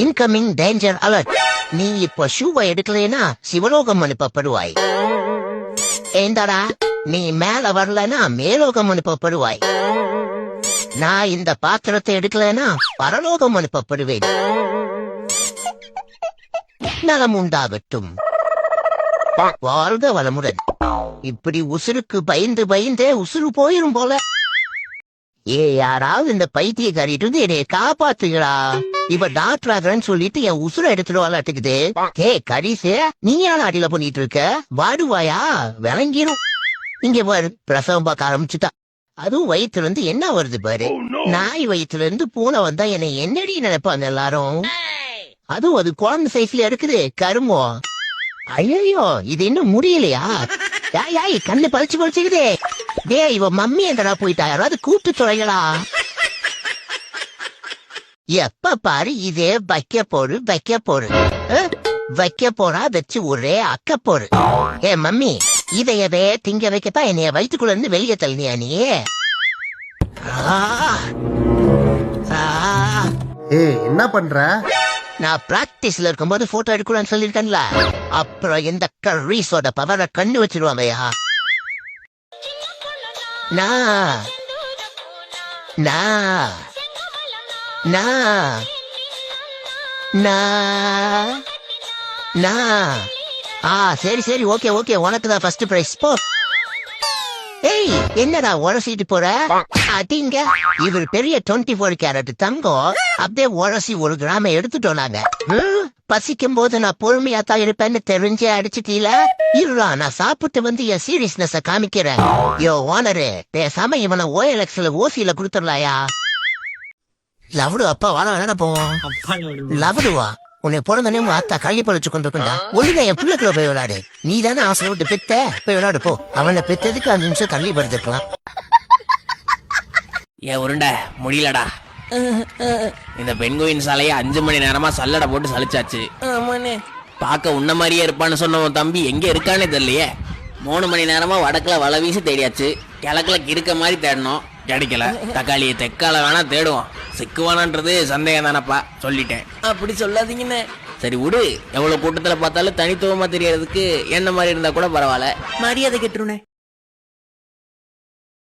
Incoming danger alert. நீ இப்ப ஷூவை எடுக்கலைன்னா சிவலோகம் அனுப்பப்படுவாய். ஏண்டாடா, நீ மேல வரலன்னா மேலோகம் அனுப்பப்படுவாய். நான் இந்த பாத்திரத்தை எடுக்கலைன்னா பரலோகம் அனுப்பப்படுவேன். நலம் உண்டாகட்டும். வாழ்க வளமுடன். இப்படி உசுருக்கு பயந்து பயந்தே உசுறு போயிரும் போல. யாராவது இந்த பைத்தியக்காரிட்டு இருந்து என்னைய காப்பாத்துகிறா. இப்ப டாக்டர் ஆகிறேன்னு சொல்லிட்டு என் உசுரை எடுத்துட்டு வரலாட்டுக்குது. கரிசே, நீ ஏன் அடியில பண்ணிட்டு இருக்க? வாடுவாயா? விளங்கிரும். இங்க பாரு, பிரசவம் பார்க்க ஆரம்பிச்சுட்டா. அதுவும் வயிற்றுல இருந்து என்ன வருது பாரு. நாய் வயிற்றுல இருந்து பூனை வந்தா என்னை என்னடி நினைப்பாங்க எல்லாரும். அதுவும் அது குழந்தை சைஸ்ல இருக்குது கருமோ. ஐயோ, இது இன்னும் முடியலையா? கண்ணு பழிச்சு பழிச்சுக்குதே. இவ மம்மி எங்கடா போயிட்டா? யாராவது கூப்பிட்டு தொலைகளா? எப்ப பாரு இதே வைக்க போரு வைக்க போறா வச்சு ஒரே அக்க போரு. மம்மி, இதையவே திங்க வைக்கத்தான் என்னைய வயிற்றுக்குள்ள இருந்து வெளியே தள்ளினியா நீ? என்ன பண்ற? நான் பிராக்டிஸ்ல இருக்கும்போது போட்டோ எடுக்கலாம்னு சொல்லிருக்கேன்ல. அப்புறம் இந்த கரீஸோட பவரை கண்ணு வச்சிருவாங்கயா. சரி சரி, ஓகே ஓகே, உனக்குதான் ஃபர்ஸ்ட் பிரைஸ். போ. என்னடா உரசிட்டு போற? அதிங்க, இவர் பெரிய 24 கேரட் தங்கம். அப்படியே உரசி 1 கிராம எடுத்துட்டோம் நாங்க. பசிக்கும் போது நான் பொறுமையா தான் இருப்பேன்னு தெரிஞ்சே அடிச்சுட்டீல. இருடா, நான் சாப்பிட்டு வந்து என் சீரியஸ்னஸ் காமிக்கிறேன். ஓனரு, பேசாம இவனை OLXல ஓசியில குடுத்துடலாயா? லவடு அப்பா வாழ வேணா போவோம். லவடுவா, உன்னை பிறந்தனே அத்தா கழி பழிச்சு கொண்டிருக்கா. ஒழுங்கா என் பிள்ளைக்குள்ள போய் விளையாடு. நீ தானே ஆசை விட்டு பெத்த, போய் விளையாடு போ. அவனை பெத்ததுக்கு 5 நிமிஷம் தள்ளி படுத்துக்கலாம். ஏன் உருண்டை முடியலடா. இந்த பெண்கோயின் சாலையை 5 மணி நேரமா சல்லடை போட்டு சலிச்சாச்சு. பார்க்க உன்ன மாதிரியே இருப்பான்னு சொன்ன உன் தம்பி எங்க இருக்கானே தெரியலையே. 3 மணி நேரமா வடக்குல வலை வீசி தேடியாச்சு. கிழக்குல கிறுக்க மாதிரி தேடணும், கிடைக்கல. தக்காளியை தெக்கால வேணா தேடுவோம். சிக்குவானான்றது சந்தேகம் தானப்பா, சொல்லிட்டேன். அப்படி சொல்லாதீங்கன்னு. சரி விடு, எவ்வளவு கூட்டத்துல பார்த்தாலும் தனித்துவமா தெரியறதுக்கு என்ன மாதிரி இருந்தா கூட பரவாயில்ல. மரியாதை கெட்டுருனே.